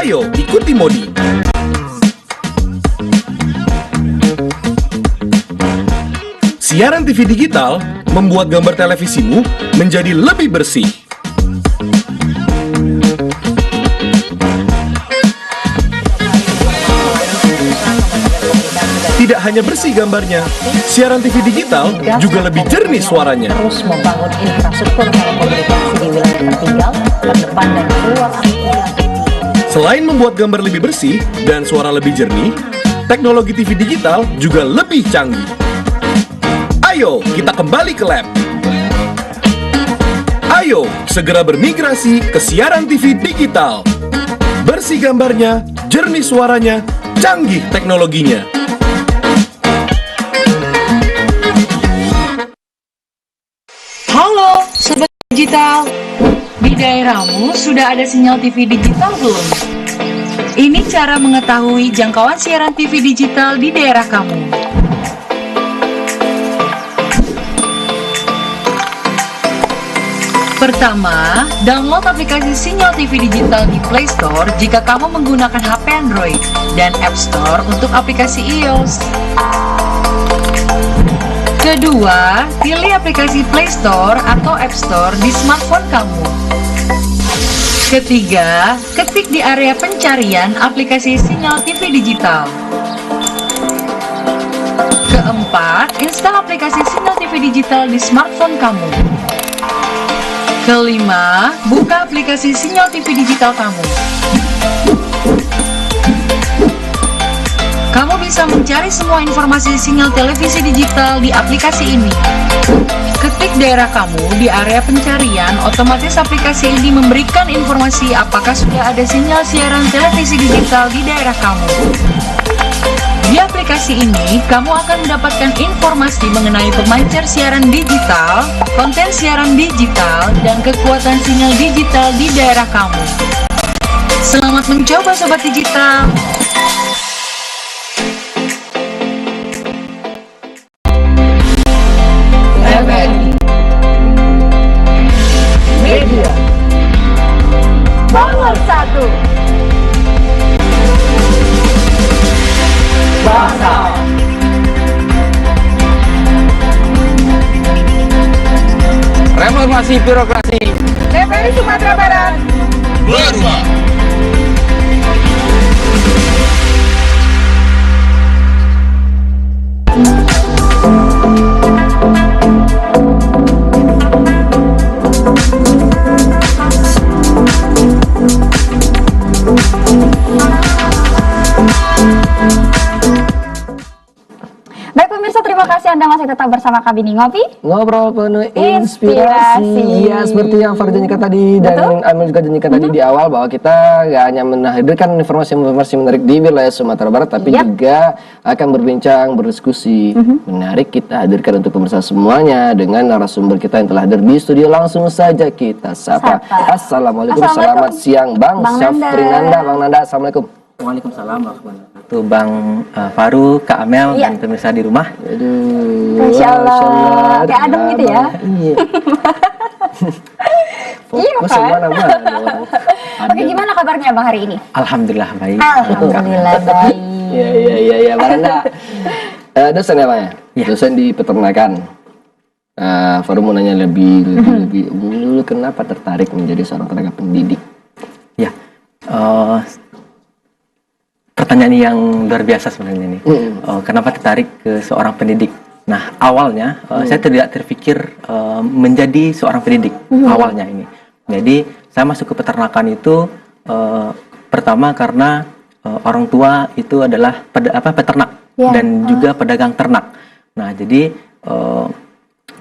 Ayo ikuti Modi. Siaran TV digital membuat gambar televisimu menjadi lebih bersih. Tidak hanya bersih gambarnya, siaran TV digital juga lebih jernih suaranya. Terus membangun infrastruktur telekomunikasi di wilayah tertinggal, terdepan dan ruang aktivitas. Selain membuat gambar lebih bersih dan suara lebih jernih, teknologi TV digital juga lebih canggih. Ayo, kita kembali ke lab. Ayo, segera bermigrasi ke siaran TV digital. Bersih gambarnya, jernih suaranya, canggih teknologinya. Halo, Sobat Digital. Di daerahmu sudah ada sinyal TV digital belum? Ini cara mengetahui jangkauan siaran TV digital di daerah kamu. Pertama, download aplikasi sinyal TV digital di Play Store jika kamu menggunakan HP Android dan App Store untuk aplikasi iOS. Kedua, pilih aplikasi Play Store atau App Store di smartphone kamu. Ketiga, ketik di area pencarian aplikasi sinyal TV digital. Keempat, install aplikasi sinyal TV digital di smartphone kamu. Kelima, buka aplikasi sinyal TV digital kamu. Kamu bisa mencari semua informasi sinyal televisi digital di aplikasi ini. Ketik daerah kamu di area pencarian, otomatis aplikasi ini memberikan informasi apakah sudah ada sinyal siaran televisi digital di daerah kamu. Di aplikasi ini, kamu akan mendapatkan informasi mengenai pemancar siaran digital, konten siaran digital, dan kekuatan sinyal digital di daerah kamu. Selamat mencoba Sobat Digital! Media nomor 1. Bahasa. Reformasi birokrasi. TVRI Sumatera Barat. Berubah. Baik pemirsa, terima kasih Anda masih tetap bersama Kabini Ngopi. Ngobrol penuh inspirasi. Ya, seperti yang Farah janjikan tadi dan Amel juga janjikan tadi di awal, bahwa kita gak hanya menghadirkan informasi-informasi menarik di wilayah Sumatera Barat, tapi juga akan berbincang, berdiskusi menarik kita hadirkan untuk pemirsa semuanya dengan narasumber kita yang telah hadir di studio. Langsung saja kita sapa. Assalamualaikum, selamat siang Bang Syafrinanda. Bang Nanda, Assalamualaikum. Waalaikumsalam warahmatullahi wabarakatuh. Bang Faru, Kak Amel, dan pemirsa di rumah. Aduh, Masya Allah, kayak adem gitu ya. Iya. Iya Fokus kan? semana-mana. Oke, gimana kabarnya Bang hari ini? Alhamdulillah baik. Alhamdulillah baik. Iya, Bang Nanda. Dosen ya Bang ya? Iya. Dosen di peternakan. Faru mau nanya lebih dulu, kenapa tertarik menjadi seorang tenaga pendidik? Ya, pertanyaan yang luar biasa sebenarnya nih. Kenapa tertarik ke seorang pendidik? Nah, awalnya saya tidak terpikir menjadi seorang pendidik awalnya ini. Jadi saya masuk ke peternakan itu pertama karena orang tua itu adalah peternak dan juga pedagang ternak. Nah, jadi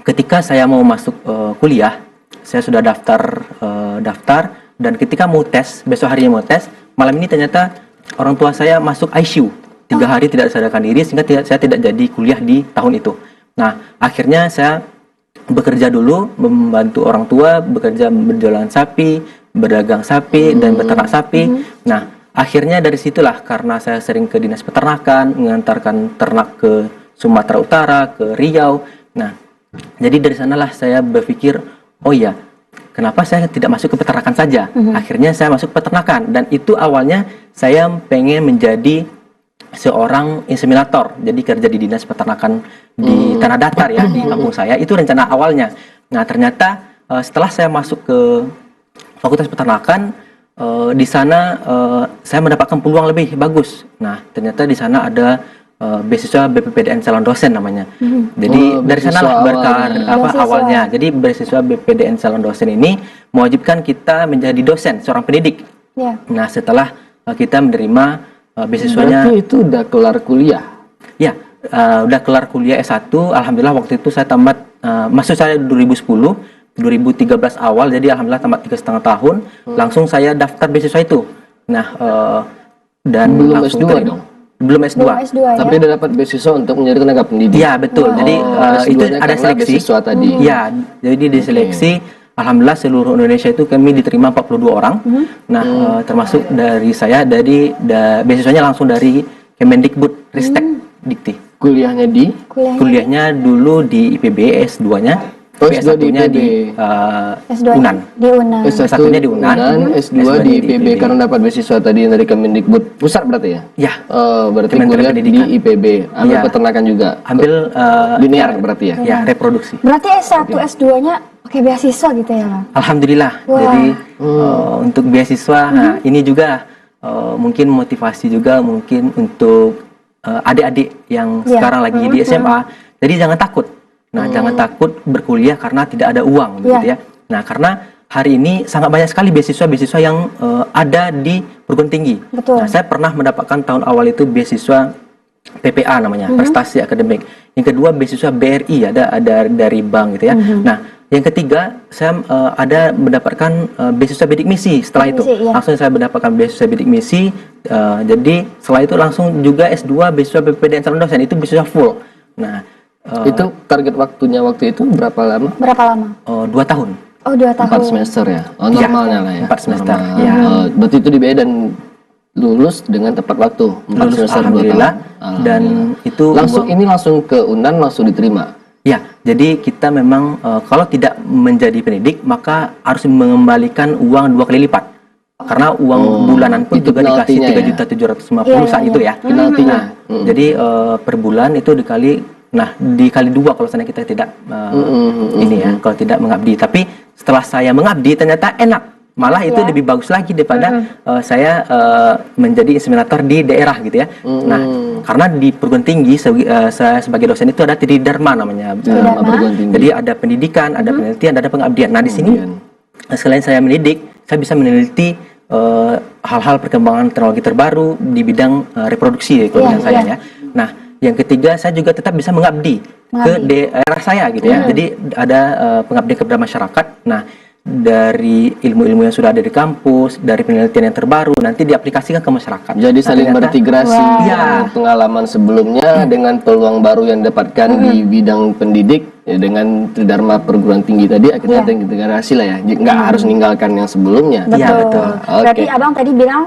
ketika saya mau masuk kuliah, saya sudah daftar dan ketika mau tes, besok harinya mau tes, malam ini ternyata orang tua saya masuk ICU 3 hari tidak sadarkan diri, sehingga saya tidak jadi kuliah di tahun itu. Nah, akhirnya saya bekerja dulu, membantu orang tua, bekerja berjualan sapi, berdagang sapi, dan beternak sapi. Nah, akhirnya dari situlah, karena saya sering ke dinas peternakan, mengantarkan ternak ke Sumatera Utara, ke Riau. Nah, jadi dari sanalah saya berpikir, oh ya, kenapa saya tidak masuk ke peternakan saja? Akhirnya saya masuk ke peternakan, dan itu awalnya saya pengen menjadi seorang inseminator, jadi kerja di dinas peternakan di Tanah Datar ya, di kampung saya. Itu rencana awalnya. Nah ternyata setelah saya masuk ke Fakultas Peternakan, di sana saya mendapatkan peluang lebih bagus. Nah ternyata di sana ada beasiswa BPPDN calon dosen namanya. Jadi dari sanalah berkah awalnya. Jadi beasiswa BPPDN calon dosen ini mewajibkan kita menjadi dosen, seorang pendidik. Nah setelah kita menerima beasiswanya. Berarti itu udah kelar kuliah? Ya, udah kelar kuliah S1. Alhamdulillah waktu itu saya tamat, maksud saya 2010, 2013 awal, jadi alhamdulillah tamat 3,5 tahun. Langsung saya daftar beasiswa itu. Nah, dan belum langsung S2 terima. dong? Belum S2. Tapi udah dapat beasiswa untuk menjadi tenaga pendidik? Iya, betul. Jadi itu ada seleksi. Beasiswa tadi? Iya, jadi diseleksi. Alhamdulillah seluruh Indonesia itu kami diterima 42 orang. Nah, termasuk dari saya, beasiswanya langsung dari Kemendikbud Ristek Dikti. Kuliahnya di? Kuliahnya dulu di IPB, S2-nya. S2 di IPB. UNAN. Di UNAN. S1-nya di UNAN, S2 di IPB karena dapat beasiswa tadi dari Kemendikbud pusat berarti ya? Ya. Berarti Kementerian kuliah di Pendidikan. IPB, ambil Ya. peternakan juga? Ambil linear berarti ya? Ya, reproduksi. Berarti S1, S2-nya pakai beasiswa gitu ya, Bang? Alhamdulillah. Wah. Jadi untuk beasiswa, nah, ini juga mungkin motivasi juga mungkin untuk adik-adik yang sekarang lagi di SMA. Jadi jangan takut. Nah, jangan takut berkuliah karena tidak ada uang, gitu ya. Nah, karena hari ini sangat banyak sekali beasiswa-beasiswa yang ada di perguruan tinggi. Betul. Nah, saya pernah mendapatkan tahun awal itu beasiswa PPA namanya, prestasi akademik. Yang kedua beasiswa BRI, ada dari bank gitu ya. Nah, yang ketiga saya ada mendapatkan beasiswa bidik misi. Setelah itu langsung saya mendapatkan beasiswa bidik misi. Jadi setelah itu langsung juga S2 beasiswa BPPDN calon dosen, itu beasiswa full. Nah, itu target waktunya waktu itu berapa lama? Berapa lama? 2 tahun. Oh, 2 tahun. 4 semester ya? Oh, normalnya lah ya? 4 semester, Normal. ya. Berarti itu di BE dan lulus dengan tepat waktu? 4 Lulus, semester, 2 alhamdulillah. tahun. Dan itu langsung ke UNAN langsung diterima? Ya, jadi kita memang kalau tidak menjadi pendidik maka harus mengembalikan uang 2 kali lipat. Karena uang bulanan pun itu juga dikasih penaltinya 3.750 saat itu ya. Penaltinya. Jadi per bulan itu dikali 2 kalau misalnya kita tidak ini ya, kalau tidak mengabdi. Tapi setelah saya mengabdi ternyata enak. Malah itu lebih bagus lagi daripada saya menjadi inseminator di daerah gitu ya. Nah, karena di perguruan tinggi saya sebagai dosen itu ada tridharma namanya. perguruan tinggi. Jadi ada pendidikan, ada penelitian, ada pengabdian. Nah, di sini selain saya mendidik, saya bisa meneliti hal-hal perkembangan teknologi terbaru di bidang reproduksi kalau bidang saya ya. Nah, yang ketiga saya juga tetap bisa mengabdi ke daerah saya gitu ya. Jadi ada pengabdian kepada masyarakat. Nah, dari ilmu-ilmu yang sudah ada di kampus, dari penelitian yang terbaru nanti diaplikasikan ke masyarakat. Jadi saling berintegrasi pengalaman sebelumnya dengan peluang baru yang didapatkan di bidang pendidik ya, dengan tridharma perguruan tinggi tadi akhirnya ada integrasi lah ya. Nggak harus meninggalkan yang sebelumnya. Betul. Iya, betul. Berarti Abang tadi bilang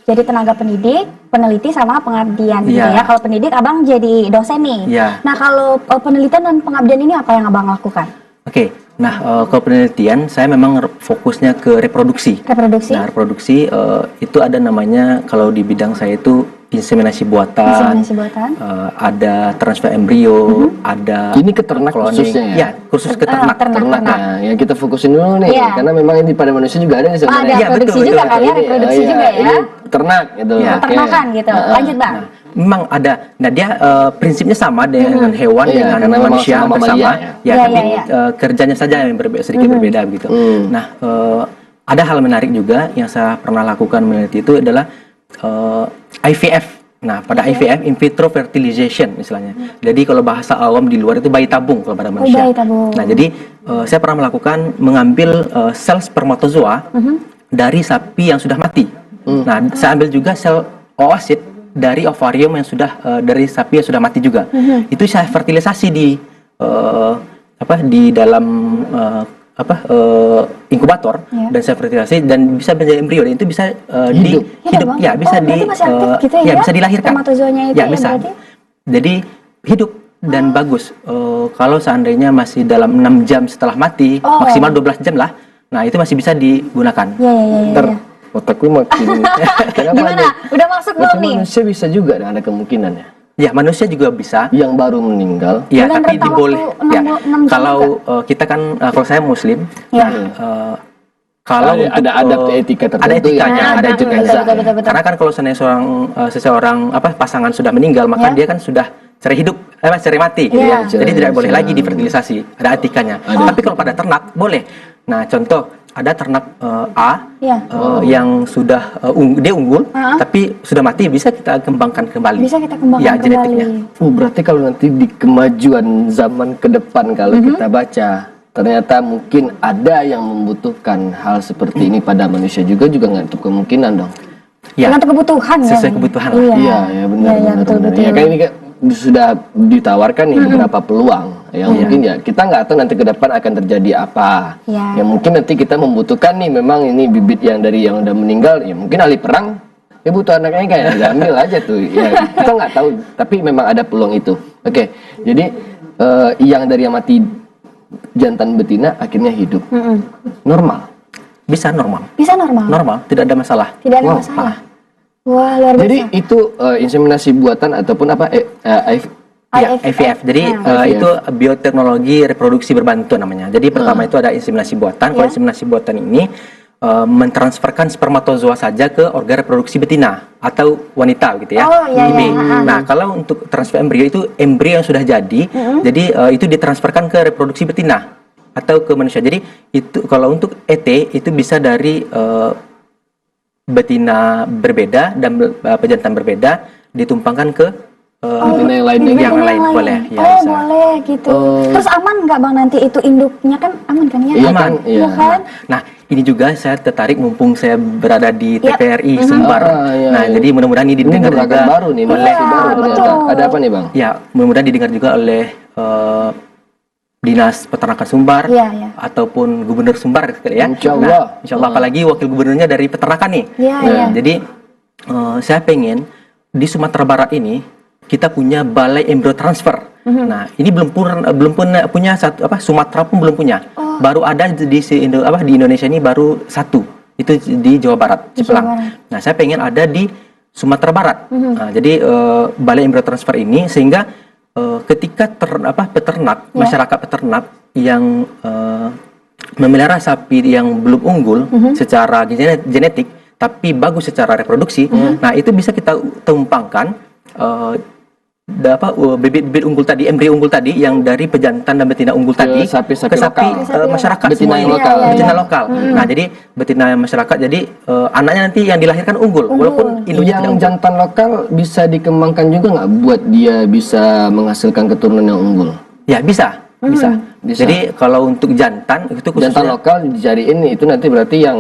jadi tenaga pendidik, peneliti sama pengabdian gitu ya. Kalau pendidik Abang jadi dosen nih. Iya. Nah, kalau penelitian dan pengabdian ini apa yang Abang lakukan? Oke. Nah, kalau penelitian saya memang fokusnya ke reproduksi. Reproduksi? Nah, reproduksi itu ada namanya kalau di bidang saya itu inseminasi buatan. Inseminasi buatan. Ada transfer embrio, ada Ini ke ternak cloning. khususnya ya? Ya, khusus ke ternak. ternak. Nah, yang kita fokusin dulu nih, karena memang ini pada manusia juga ada nih sebenarnya. Ada Iya, produksi betul, juga betul. kan ya, reproduksi Iya, juga ya. ini ternak gitu. Ya. Oke. Peternakan gitu. Lanjut, Bang. Nah, memang ada. Nah, dia prinsipnya sama dengan hewan, Iya, dengan karena memang manusia sama bersama. mamalia, Ya, Iya, tapi iya, kerjanya saja yang sedikit berbeda begitu. Nah, ada hal menarik juga yang saya pernah lakukan meneliti itu adalah IVF. Nah, pada IVF, in vitro fertilization misalnya. Jadi kalau bahasa awam di luar itu bayi tabung kalau pada manusia. bayi tabung. Nah, jadi saya pernah melakukan mengambil sel spermatozoa dari sapi yang sudah mati. Nah, saya ambil juga sel oosit dari ovarium yang sudah dari sapi yang sudah mati juga. Itu saya fertilisasi di dalam inkubator dan saya fertilisasi dan bisa menjadi embrio dan itu bisa Hidup. Bang? ya bisa berarti masih aktif gitu ya, bisa dilahirkan. Spermatozoanya itu ya ya bisa. berarti? Jadi hidup dan bagus. Kalau seandainya masih dalam 6 jam setelah mati, maksimal 12 jam lah. Nah, itu masih bisa digunakan. Ntar otakku makin kenapa Gimana? Udah masuk belum berarti nih? manusia bisa juga ada kemungkinan ya Ya, manusia juga bisa. yang baru meninggal. Ya, Dengan tapi rentang diboleh. waktu Ya, 6 jam kalau kita kan, kalau saya Muslim, Ya. kalau Ada adab etika tertentu ada etikanya, ya. ada betul, etikanya. betul. Karena kan kalau seseorang pasangan sudah meninggal, maka dia kan sudah cerai hidup, cerai mati gitu Ya. ya. Jadi tidak boleh lagi difertilisasi. Ada etikanya. Tapi kalau pada ternak boleh. Nah, contoh ada ternak A Ya. yang sudah dia unggul, tapi sudah mati, bisa kita kembangkan kembali. Bisa kita kembangkan ya, kembali. genetiknya. Berarti kalau nanti di kemajuan zaman ke depan kalau kita baca ternyata mungkin ada yang membutuhkan hal seperti ini pada manusia juga nggak untuk kemungkinan dong. Ya, Tergantung kebutuhan ya. sesuai kebutuhan lah. Iya, Iya, benar. Iya, betul. Ya kan ini sudah ditawarkan nih beberapa peluang yang mungkin ya kita nggak tahu nanti ke depan akan terjadi apa. Iya. Ya mungkin nanti kita membutuhkan nih memang ini bibit yang dari yang udah meninggal ya mungkin ahli perang ya butuh anaknya kayak ambil aja tuh. Ya kita nggak tahu tapi memang ada peluang itu. Oke, jadi yang dari yang mati jantan betina akhirnya hidup normal. Bisa normal. Bisa normal. Normal, tidak ada masalah. Tidak ada Wow. masalah. Wah, luar biasa. Jadi itu inseminasi buatan ataupun apa? Ya, IVF. Jadi IVF. itu bioteknologi reproduksi berbantu namanya. Jadi pertama itu ada inseminasi buatan. Kalau inseminasi buatan ini mentransferkan spermatozoa saja ke organ reproduksi betina atau wanita gitu ya. Oh, iya, IB. iya. Nah, kalau untuk transfer embrio itu embrio yang sudah jadi, jadi itu ditransferkan ke reproduksi betina atau ke manusia. Jadi itu kalau untuk ET itu bisa dari betina berbeda dan pejantan berbeda ditumpangkan ke betina yang lainnya. yang lain boleh. Ya, oh, bisa. boleh gitu. Terus aman nggak Bang nanti itu induknya kan aman kan ya? Iya Aman. kan? Iya. Iya kan? Nah, ini juga saya tertarik mumpung saya berada di Ya. TVRI Sumbar. Iya, Nah, iya. jadi mudah-mudahan ini Ini didengar gerakan juga baru nih, oleh inovasi baru Iya, ternyata. betul. Ada apa nih Bang? ya, mudah-mudahan didengar juga oleh Dinas Peternakan Sumbar Iya, iya. ataupun Gubernur Sumbar sekali ya. Insya Allah. Nah, insya Allah apalagi wakil gubernurnya dari peternakan nih. Iya, Nah, iya. Jadi saya pengen di Sumatera Barat ini kita punya balai embrio transfer. Nah, ini belum punya satu Sumatera pun belum punya. Baru ada di Indonesia ini baru satu. Itu di Jawa Barat, Di Cipelang. Jawa Barat. Nah, saya pengen ada di Sumatera Barat. Nah, jadi balai embrio transfer ini sehingga ketika peternak, masyarakat peternak yang memelihara sapi yang belum unggul secara genetik tapi bagus secara reproduksi, nah itu bisa kita tumpangkan bibit-bibit unggul tadi, embrio unggul tadi yang dari pejantan dan betina unggul tadi sapi-sapi ke sapi lokal. masyarakat Betina semua yang ini. lokal. Betina lokal. Nah, jadi betina masyarakat jadi anaknya nanti yang dilahirkan unggul walaupun induknya tidak Yang unggul. jantan lokal bisa dikembangkan juga nggak buat dia bisa menghasilkan keturunan yang unggul? Ya, bisa. Bisa. Jadi kalau untuk jantan itu khususnya Jantan lokal dicariin itu nanti berarti yang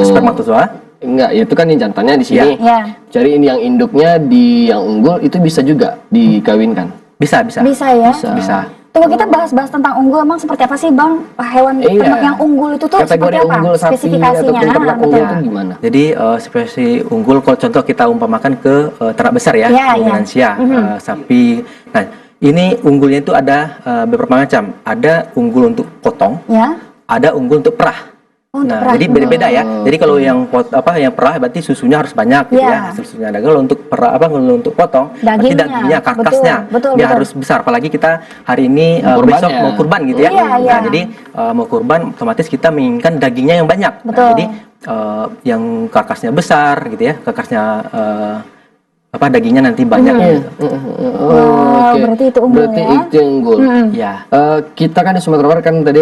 spermatozoa. Enggak, itu kan yang jantannya di sini. Ya. Cariin yang induknya di yang unggul itu bisa juga dikawinkan. Bisa. Bisa ya. Bisa. Tunggu, kita bahas-bahas tentang unggul. Emang seperti apa sih Bang hewan Iya. ternak yang unggul itu tuh Kategori seperti apa? unggul sapi Spesifikasinya. ataupun ternak Betul. unggul itu gimana? Jadi spesies unggul kalau contoh kita umpamakan ke ternak besar ya, Ya, ya. ruminansia, sapi. Nah, ini unggulnya itu ada beberapa macam. Ada unggul untuk potong, Ya. ada unggul untuk perah. Oh, untuk Nah, perah. jadi beda-beda ya. Jadi kalau yang yang perah berarti susunya harus banyak gitu Ya. ya. Susunya ada. Kalau untuk perah kalau untuk potong berarti Dagingnya. dagingnya, karkasnya Betul, dia betul. harus besar. Apalagi kita hari ini Mau kurban besok ya. mau kurban gitu ya. Iya, Nah, iya. jadi mau kurban otomatis kita menginginkan dagingnya yang banyak. Nah, Betul. jadi yang karkasnya besar gitu ya, karkasnya dagingnya nanti banyak gitu. Wow, berarti itu unggul Berarti ya. itu yang unggul. Ya. Kita kan di Sumatera Barat kan tadi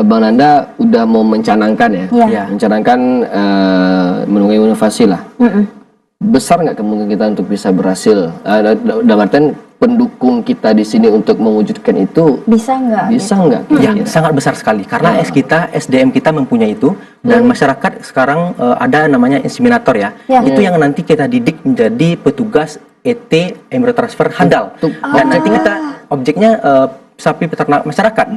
Bang Nanda udah mau mencanangkan ya, Iya. mencanangkan menunggu inovasi lah. Besar nggak kemungkinan kita untuk bisa berhasil? Dalam artian pendukung kita di sini untuk mewujudkan itu Bisa nggak? bisa nggak? Ya, kira-kira? sangat besar sekali karena SDM kita mempunyai itu dan masyarakat sekarang ada namanya inseminator ya. Ya. Itu yang nanti kita didik menjadi petugas ET embrio transfer handal. Dan nanti kita objeknya sapi peternak masyarakat.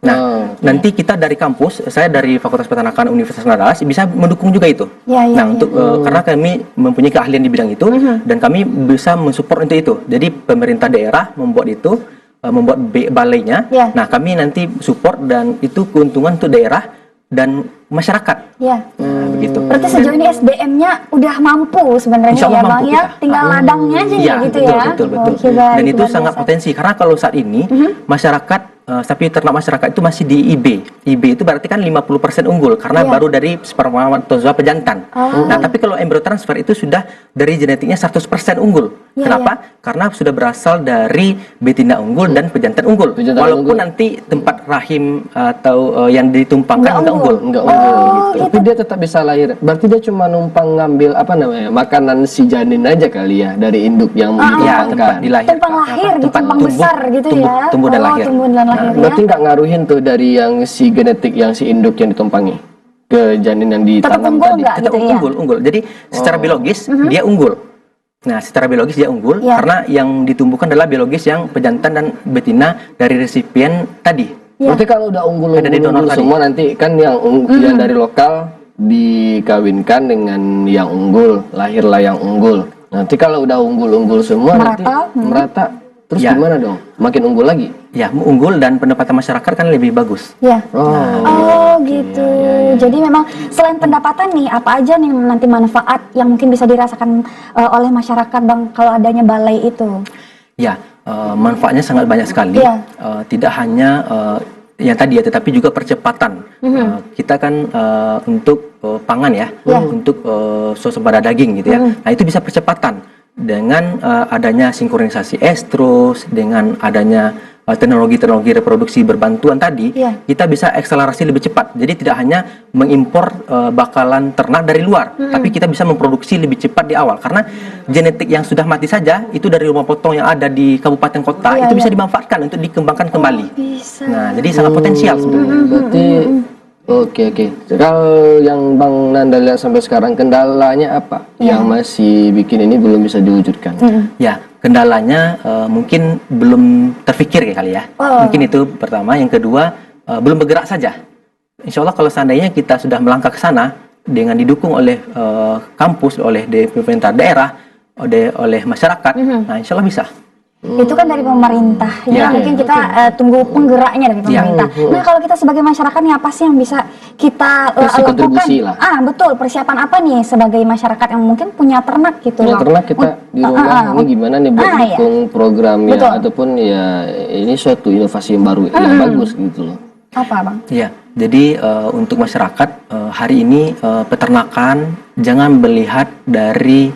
Nah, nanti kita dari kampus, saya dari Fakultas Peternakan Universitas Andalas bisa mendukung juga itu. Ya, ya, Nah, ya. untuk karena kami mempunyai keahlian di bidang itu dan kami bisa mensupport untuk itu. Jadi pemerintah daerah membuat itu membuat balainya. Ya. Nah, kami nanti support dan itu keuntungan untuk daerah dan masyarakat. Ya. Nah, begitu. Berarti sejauh ini SDM-nya udah mampu sebenarnya Insya ya Allah Bang mampu ya, kita. tinggal ladangnya aja Iya, gitu betul, ya. betul. Oke, baik, Dan itu luar sangat biasa. potensi karena kalau saat ini masyarakat sapi ternak masyarakat itu masih di IB. IB itu berarti kan 50% unggul karena Iya. baru dari spermatozoa pejantan. Oh. Nah, tapi kalau embryo transfer itu sudah dari genetiknya 100% unggul. Iya, Kenapa? Karena sudah berasal dari betina unggul dan pejantan unggul. Pejantan Walaupun unggul. nanti tempat rahim atau yang ditumpangkan Nggak enggak unggul. unggul. Enggak unggul Oh, gitu. Tapi dia tetap bisa lahir. Berarti dia cuma numpang ngambil apa namanya makanan si janin aja kali ya dari induk yang Ya, tempat ditumpangkan. dilahirkan. Tumpang lahir gitu, Tempat tumpang tumbuh- besar gitu ya. tumbuh dan lahir. Tumbuh dan lahir ya. Berarti nggak ngaruhin tuh dari yang si genetik yang si induk yang ditumpangi ke janin yang Tetap ditanam unggul tadi. nggak? Tetap gitu ya? unggul. Jadi secara biologis dia unggul. Nah, secara biologis dia unggul Ya. karena yang ditumbuhkan adalah biologis yang pejantan dan betina dari resipien tadi. Ya. Berarti kalau udah Ada di donor unggul tadi. semua nanti kan yang yang dari lokal dikawinkan dengan yang unggul, lahirlah yang unggul. Nanti kalau udah unggul semua nanti Merata, merata. Terus Ya. gimana dong? Makin unggul lagi? Ya, unggul dan pendapatan masyarakat kan lebih bagus. Ya. Oh. Oh gitu. Jadi memang selain pendapatan nih, apa aja nih nanti manfaat yang mungkin bisa dirasakan oleh masyarakat Bang kalau adanya balai itu? Ya, manfaatnya sangat banyak sekali. Iya. Tidak hanya yang tadi ya, tetapi juga percepatan. Kita kan untuk pangan ya, Iya. untuk swasembada daging gitu ya. Nah, itu bisa percepatan dengan adanya sinkronisasi estrus, dengan adanya teknologi-teknologi reproduksi berbantuan tadi, Iya. kita bisa akselerasi lebih cepat. Jadi tidak hanya mengimpor bakalan ternak dari luar, tapi kita bisa memproduksi lebih cepat di awal. Karena genetik yang sudah mati saja, itu dari rumah potong yang ada di kabupaten kota, Iya, itu bisa iya. dimanfaatkan untuk dikembangkan kembali. Bisa. Nah, jadi sangat potensial sebenarnya. Berarti oke. Kalau yang Bang Nanda lihat sampai sekarang kendalanya apa yang masih bikin ini belum bisa diwujudkan? Ya, kendalanya mungkin belum terfikir ya kali ya. Oh. Mungkin itu pertama. Yang kedua, belum bergerak saja. Insya Allah kalau seandainya kita sudah melangkah ke sana dengan didukung oleh kampus, oleh pemerintah daerah, oleh masyarakat, nah insya Allah bisa. Itu kan dari pemerintah ya, Ya, mungkin kita tunggu penggeraknya dari Ya. pemerintah. Nah kalau kita sebagai masyarakat nih apa sih yang bisa kita Kasih lakukan? kontribusi lah. Betul, persiapan apa nih sebagai masyarakat yang mungkin punya ternak gitu? Punya Bang? ternak kita di rumah ini gimana nih buat iya. dukung program ya Betul. ataupun ya ini suatu inovasi yang baru yang bagus gitu loh. Apa Bang? Ya, jadi untuk masyarakat hari ini peternakan jangan melihat dari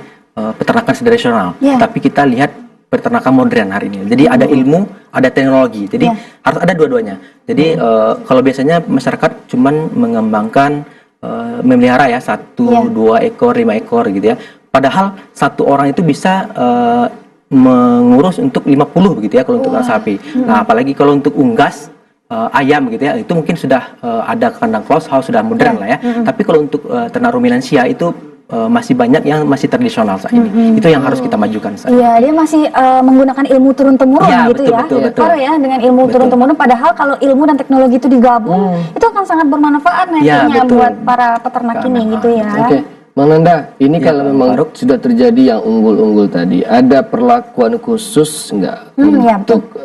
peternakan tradisional, Ya. tapi kita lihat peternakan modern hari ini. Jadi ada ilmu, ada teknologi. Jadi Ya. harus ada dua-duanya. Jadi kalau biasanya masyarakat cuman mengembangkan memelihara ya 1, Ya. 2 ekor, 5 ekor gitu ya. Padahal satu orang itu bisa mengurus untuk 50 begitu ya kalau untuk sapi. Nah, apalagi kalau untuk unggas ayam gitu ya, itu mungkin sudah ada kandang close house, sudah modern lah ya. Tapi kalau untuk ternak ruminansia itu masih banyak yang masih tradisional saat ini. Itu yang harus kita majukan saat ini. Iya, dia masih menggunakan ilmu turun-temurun Iya, gitu betul, ya. betul, betul. Baru ya dengan ilmu Betul. turun-temurun, padahal kalau ilmu dan teknologi itu digabung, itu akan sangat bermanfaat Iya, nantinya betul. buat para peternak ini gitu ya. Oke, Bang Nanda, ini Ya, kalau memang Faruk. sudah terjadi yang unggul-unggul tadi, ada perlakuan khusus nggak ya, untuk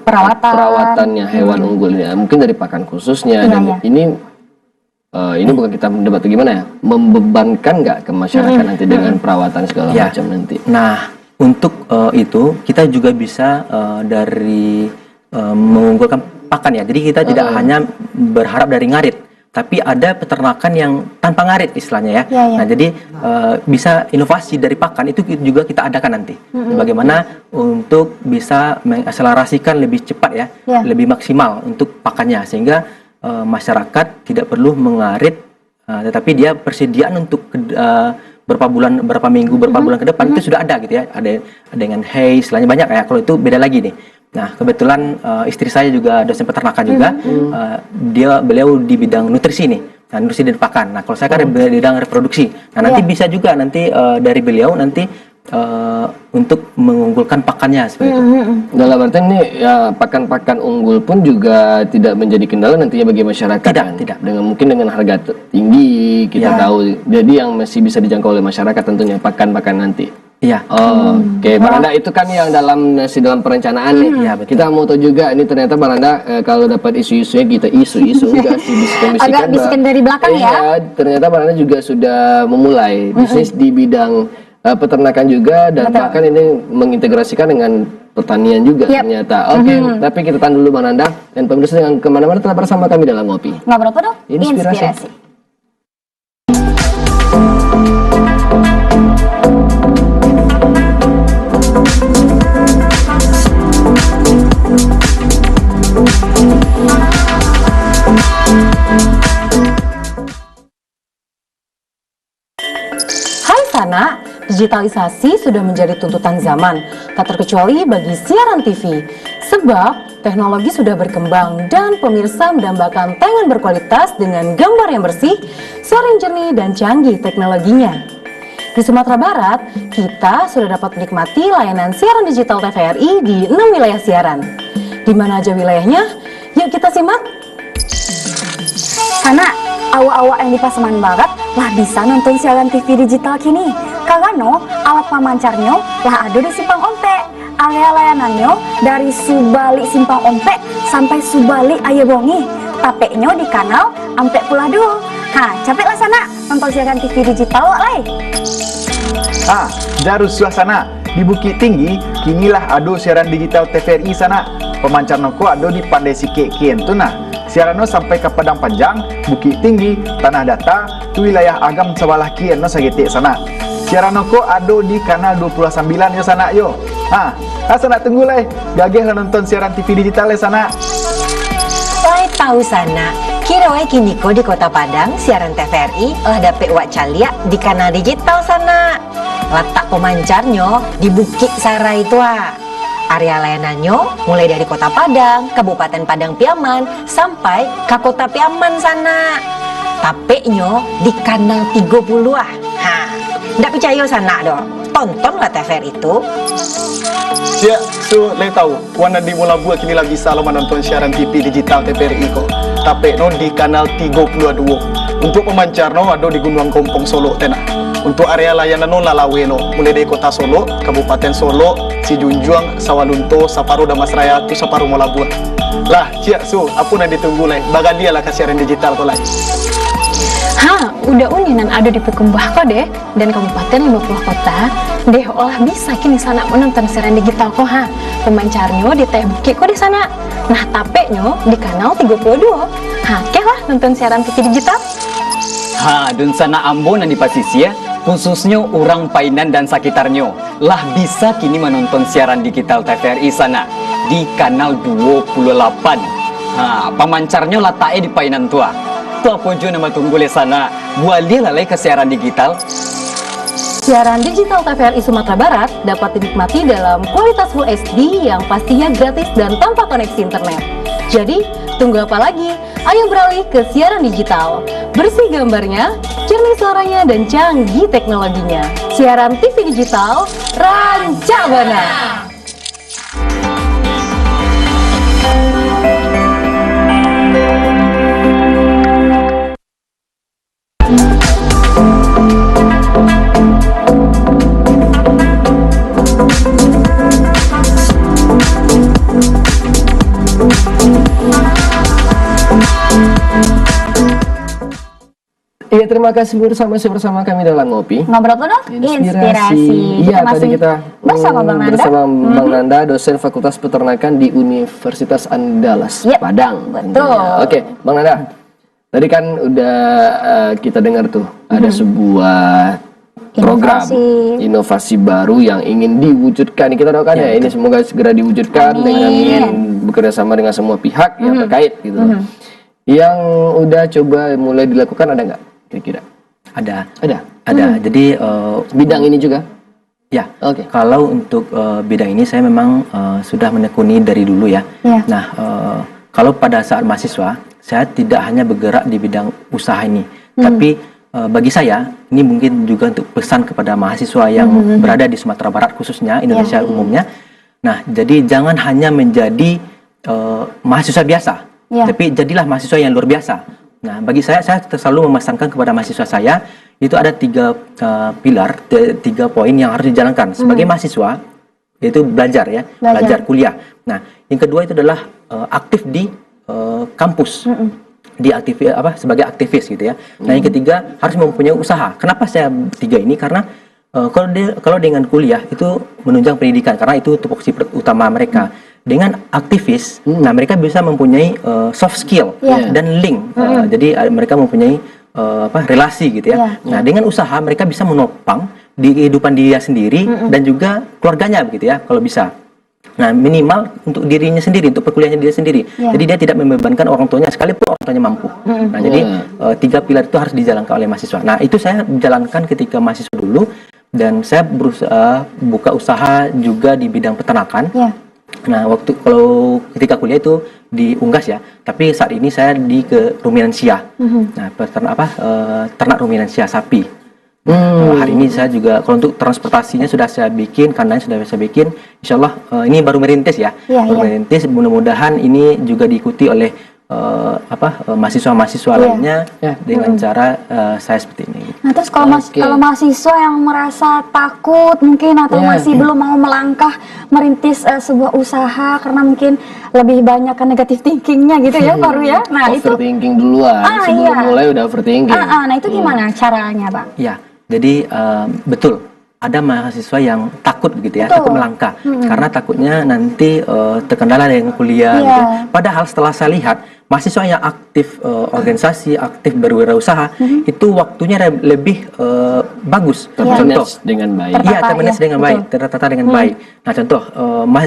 Perawatan. perawatannya hewan unggul ini? Mungkin dari pakan khususnya Iya, dan iya. ini bukan kita mendebat gimana ya, membebankan nggak ke masyarakat nanti dengan perawatan segala Ya. macam nanti? Nah, untuk itu kita juga bisa dari mengunggulkan pakan ya. Jadi kita tidak hanya berharap dari ngarit, tapi ada peternakan yang tanpa ngarit istilahnya ya. Ya, ya. Nah, jadi bisa inovasi dari pakan itu juga kita adakan nanti. Bagaimana untuk bisa mengakselerasikan lebih cepat ya, Ya. lebih maksimal untuk pakannya sehingga masyarakat tidak perlu mengarit, tetapi dia persediaan untuk berapa bulan, berapa minggu, berapa bulan ke depan itu sudah ada gitu ya. Ada dengan hay, istilahnya banyak ya. Kalau itu beda lagi nih. Nah, kebetulan istri saya juga dosen peternakan juga. Beliau di bidang nutrisi nih. Nah, nutrisi dan pakan. Nah, kalau saya kan di bidang reproduksi. Nah, nanti bisa juga nanti dari beliau nanti untuk mengunggulkan pakannya seperti itu. Dalam artian nih ya pakan-pakan unggul pun juga tidak menjadi kendala nantinya bagi masyarakat. Tidak, kan? tidak. Dengan mungkin dengan harga tinggi kita Ya. tahu. Jadi yang masih bisa dijangkau oleh masyarakat tentunya pakan-pakan nanti. Iya. Oke, Bang Nanda, itu kan yang dalam perencanaan nih. Iya, betul. Kita mau tahu juga ini ternyata Bang Nanda kalau dapat isu-isunya kita isu-isu enggak sih bisikan-bisikan. Agak bisikan dari belakang ya. Iya, ternyata Bang Nanda juga sudah memulai bisnis di bidang peternakan juga dan bahkan ini mengintegrasikan dengan pertanian juga ternyata. Oke, tapi kita tahan dulu Bang Nanda dan pemirsa jangan kemana-mana, tetap bersama kami dalam Ngopi. Ngobrol dong. Inspirasi. Hai Sana, digitalisasi sudah menjadi tuntutan zaman, tak terkecuali bagi siaran TV. Sebab teknologi sudah berkembang dan pemirsa mendambakan tayangan berkualitas dengan gambar yang bersih, suara yang jernih dan canggih teknologinya. Di Sumatera Barat, kita sudah dapat menikmati layanan siaran digital TVRI di 6 wilayah siaran. Di mana aja wilayahnya? Yuk kita simak! Karena awak-awak yang di Pasaman Barat lah bisa nonton siaran TV digital kini. Kagano alat pamancarnya lah ada di Simpang Ompe. Area layanannya dari Subali Simpang Ompe sampai Subali Ayabongi. Tapeknya di kanal Ampe Pula 2. Capek lah Sana nonton siaran TV digital wak lai. Jarus suasana di Bukit Tinggi kinilah ado siaran digital TVRI Sana. Pemancar noko ado di Pandai Sike Kien tu nah. Siarano sampai ke Padang Panjang, Bukit Tinggi, Tanah Datar, tu wilayah agam sebelah Kien no sagetik sana. Siarano ko ado di kanal 29 yo sana yo. Sana tunggu lah, gagih lah nonton siaran TV digital sana. Lai tahu Sana, kira kini ko di Kota Padang siaran TVRI lah dapet wak calia di kanal digital sana. Letak pemancarnya di Bukit Sarai tua. Area layanannya mulai dari Kota Padang, Kabupaten Padang Piaman, sampai ke Kota Piaman sana. Tapeknya di kanal 30 ndak percaya Sana dong. Tontonlah TVRI itu. Ya, le tahu, warna di Mula Buah kini lah bisa lo menonton siaran TV digital TVRI kok. Tapi no di kanal 32. Untuk pemancar no ada di Gunung Kompong Solo tenah. Untuk area layanan no Lalawe no, mulai dari Kota Solo, Kabupaten Solo, Sijunjuang, Sawalunto, Saparu Damasraya, tu Saparu Mula Buah. Lah, cia apa yang ditunggu lah? Baga dia lah ke siaran digital kok lah. Udah uninan ada di Pekumbah kok deh, dan kabupaten 50 kota deh olah bisa kini Sana menonton siaran digital kok pemancarnya di Teh Bukit kok di sana. Nah tapeknya di kanal 32. Keh lah nonton siaran TV digital. Dan Sana Ambon dan di Pasisir, khususnya orang Painan dan sekitarnya lah bisa kini menonton siaran digital TVRI Sana di kanal 28. Pemancarnya letaknya di Painan tua. Tuh apa juga nama tunggu le Sana buat dia lalai ke siaran digital. Siaran digital TVRI Sumatera Barat dapat dinikmati dalam kualitas Full HD yang pastinya gratis dan tanpa koneksi internet. Jadi, tunggu apa lagi? Ayo beralih ke siaran digital. Bersih gambarnya, jernih suaranya, dan canggih teknologinya. Siaran TV digital, Rancabana. Iya, terima kasih bersama kami dalam Ngopi. Ngobrol dong. Inspirasi. Iya, tadi kita bersama Bang Nanda. Bersama Bang Nanda, dosen Fakultas Peternakan di Universitas Andalas, Padang. Betul. Oke, Bang Nanda. Tadi kan udah kita dengar tuh ada sebuah program inovasi baru yang ingin diwujudkan. Kita doakan ya ini semoga segera diwujudkan dengan bekerja sama dengan semua pihak yang terkait gitu. Yang udah coba mulai dilakukan ada nggak kira-kira? Ada. Jadi bidang ini juga? Ya. Kalau untuk bidang ini saya memang sudah menekuni dari dulu ya. Nah, kalau pada saat mahasiswa saya tidak hanya bergerak di bidang usaha ini, tapi bagi saya ini mungkin juga untuk pesan kepada mahasiswa yang berada di Sumatera Barat khususnya Indonesia umumnya. Nah, jadi jangan hanya menjadi mahasiswa biasa, tapi jadilah mahasiswa yang luar biasa Nah, bagi saya selalu memasangkan kepada mahasiswa saya itu ada 3 pilar, 3 poin yang harus dijalankan sebagai mahasiswa, yaitu belajar ya, belajar kuliah. Nah, yang kedua itu adalah aktif di kampus, sebagai aktivis gitu ya. Nah, yang ketiga harus mempunyai usaha. Kenapa saya 3 ini? Karena kalau dengan kuliah itu menunjang pendidikan, karena itu tupoksi utama mereka. Dengan aktivis, nah mereka bisa mempunyai soft skill dan link. Jadi mereka mempunyai relasi gitu ya. Nah, dengan usaha mereka bisa menopang di kehidupan dia sendiri dan juga keluarganya begitu ya, kalau bisa. Nah, minimal untuk dirinya sendiri, untuk perkuliahannya dia sendiri. Jadi dia tidak membebankan orang tuanya sekalipun orang tuanya mampu. Nah, jadi 3 pilar itu harus dijalankan oleh mahasiswa. Nah, itu saya jalankan ketika mahasiswa dulu, dan saya berusaha buka usaha juga di bidang peternakan. Nah, kalau ketika kuliah itu di Unggas ya, tapi saat ini saya di ruminansia. Nah, ternak ruminansia sapi. Hari ini saya juga, kalau untuk transportasinya sudah saya bikin, kandangnya sudah saya bikin. Insya Allah ini baru merintis ya, merintis. Mudah-mudahan ini juga diikuti oleh mahasiswa-mahasiswa lainnya dengan cara saya seperti ini. Nah, terus kalau mahasiswa yang merasa takut mungkin atau masih belum mau melangkah merintis sebuah usaha karena mungkin lebih banyak ke negatif thinkingnya gitu ya, baru ya. Nah, itu overthinking duluan sebelum mulai udah overthinking. Nah, itu gimana caranya, Bang? Ya, jadi betul. Ada mahasiswa yang takut begitu ya, takut melangkah karena takutnya nanti terkendala dengan kuliah gitu. Padahal setelah saya lihat mahasiswa yang aktif organisasi, aktif berwirausaha itu waktunya lebih bagus. Contoh dengan baik. Iya, termanage dengan baik, tertata dengan baik. Nah, contoh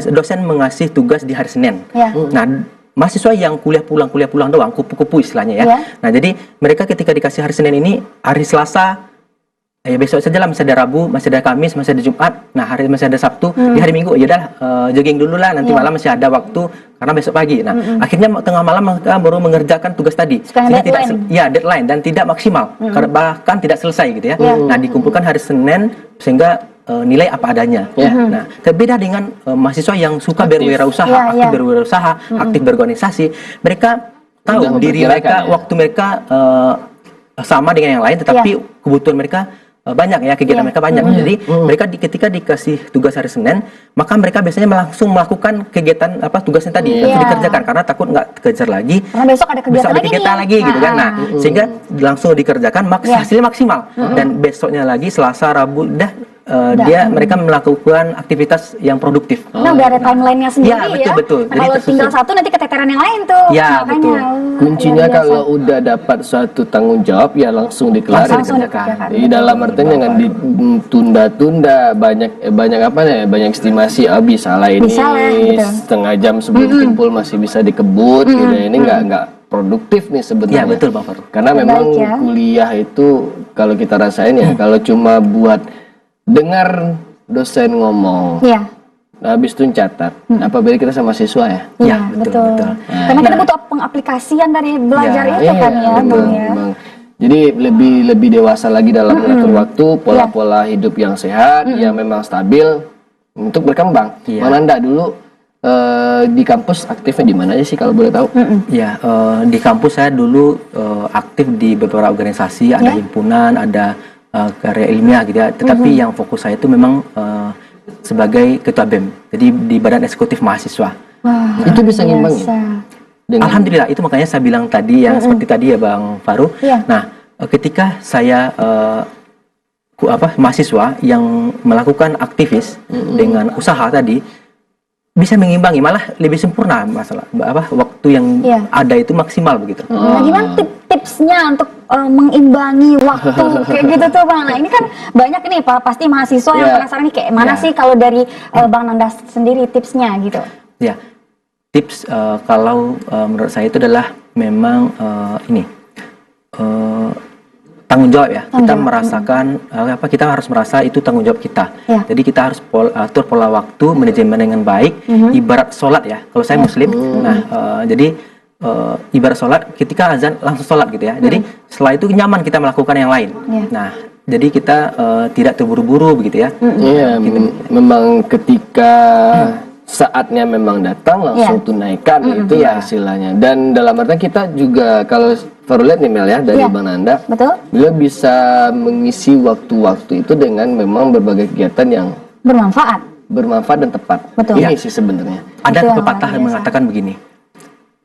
dosen mengasih tugas di hari Senin. Nah, mahasiswa yang kuliah pulang doang, kupu-kupu istilahnya ya. Nah, jadi mereka ketika dikasih hari Senin ini, hari Selasa besok saja lah, masih ada Rabu, masih ada Kamis, masih ada Jumat. Nah, masih ada Sabtu, di hari Minggu ya udah jogging dulu lah, nanti malam masih ada waktu karena besok pagi. Nah, akhirnya tengah malam mereka baru mengerjakan tugas tadi. Sehingga deadline dan tidak maksimal, bahkan tidak selesai gitu ya. Nah, dikumpulkan hari Senin sehingga nilai apa adanya. Nah, berbeda dengan mahasiswa yang suka berwirausaha, aktif berwirausaha, aktif berorganisasi. Mereka tahu diri mereka, waktu mereka sama dengan yang lain, tetapi kebutuhan mereka banyak ya, kegiatan mereka banyak. Jadi mereka ketika dikasih tugas hari Senin, maka mereka biasanya langsung melakukan kegiatan tugasnya tadi, langsung dikerjakan karena takut nggak kejar lagi. Karena besok ada kegiatan lagi gitu kan. Nah, sehingga langsung dikerjakan, hasilnya maksimal. Dan besoknya lagi Selasa, Rabu mereka melakukan aktivitas yang produktif. Nah, udah ada timelinenya sendiri ya. Betul. Nah, kalau tinggal satu nanti keteteran yang lain tuh. Ya, betul. Kuncinya kalau udah dapat suatu tanggung jawab ya langsung dikelarin. Di dalam artian jangan ditunda-tunda, banyak estimasi habis salah ini setengah jam sebelum kumpul masih bisa dikebut gitu. Ini nggak produktif nih sebenarnya. Ya, betul Bang Faru. Karena memang kuliah itu kalau kita rasain ya, kalau cuma buat dengar dosen ngomong, habis itu catat. Apa beda kita sama siswa ya? Iya, betul. Karena kita butuh pengaplikasian dari belajar itu kan ya, Bang ya. Jadi lebih dewasa lagi dalam mengatur waktu, pola-pola hidup yang sehat, yang memang stabil untuk berkembang. Mana Anda dulu di kampus aktifnya di mana aja sih kalau boleh tahu? Ya, di kampus saya dulu aktif di beberapa organisasi, ada himpunan, ada karya ilmiah gitu ya. Tetapi yang fokus saya itu memang sebagai ketua BEM, jadi di Badan Eksekutif Mahasiswa. Itu bisa ngimbang ya? Alhamdulillah, itu makanya saya bilang tadi yang seperti tadi ya Bang Faru. Nah, ketika saya mahasiswa yang melakukan aktivis dengan usaha tadi bisa mengimbangi, malah lebih sempurna masalah waktu yang ada itu maksimal begitu. Nah, gimana tipsnya untuk mengimbangi waktu kayak gitu tuh Bang? Nah, ini kan banyak nih pasti mahasiswa yang penasaran nih kayak mana sih kalau dari Bang Nanda sendiri tipsnya gitu. Ya, tips kalau menurut saya itu adalah memang tanggung jawab ya. Kita merasakan kita harus merasa itu tanggung jawab kita. Jadi kita harus atur pola waktu, manajemen dengan baik. Ibarat sholat ya. Kalau saya Muslim, jadi ibarat sholat, ketika azan langsung sholat gitu ya. Jadi setelah itu nyaman kita melakukan yang lain. Nah, jadi kita tidak terburu-buru begitu ya. Iya, memang ketika saatnya memang datang langsung tunaikan, itu ya istilahnya. Dan dalam artian kita juga kalau baru lihat nih Mel ya dari Bang Nanda, beliau bisa mengisi waktu-waktu itu dengan memang berbagai kegiatan yang bermanfaat dan tepat. Ini sih sebenarnya. Ada pepatah yang mengatakan begini,